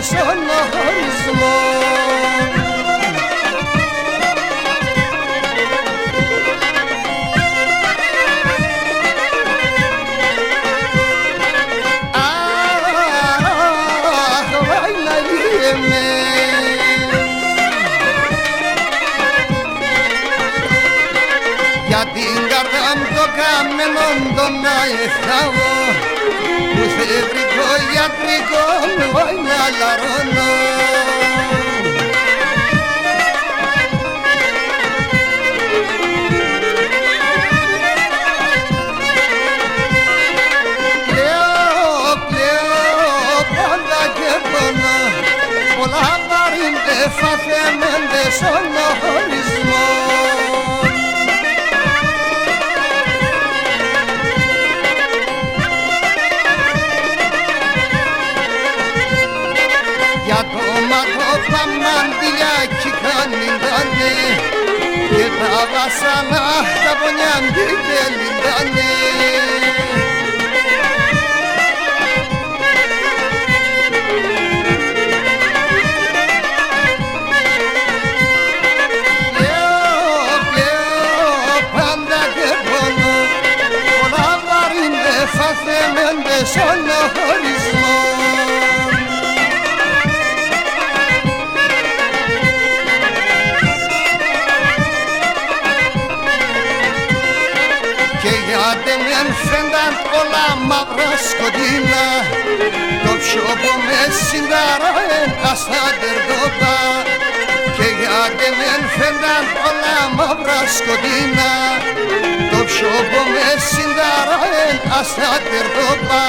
στον χωρισμό. Για την καρδιά μου το καμένο το να εχθάβω, που θευρικό γιατρικό με βάει να λαρώνω. Κλαίω πάντα και πονώ, πολλά βάρη εφαθέμενται στον χωρισμό. Για το μάτω τα μαντιλιά κι κανιντάνε και τα βασανά τα πονιάντι και λιντάνε. Κλαίω πάντα και πονώ, πολλά βάρη με φαθέμενται στον χωρισμό. Και γιατί με φαίνταν όλα μαύρα σκοτεινά, το πιο που με συνταράει στα τερδότα. Και γιατί με φαίνταν όλα μαύρα σκοτεινά, το πιο που με συνταράει στα τερδότα.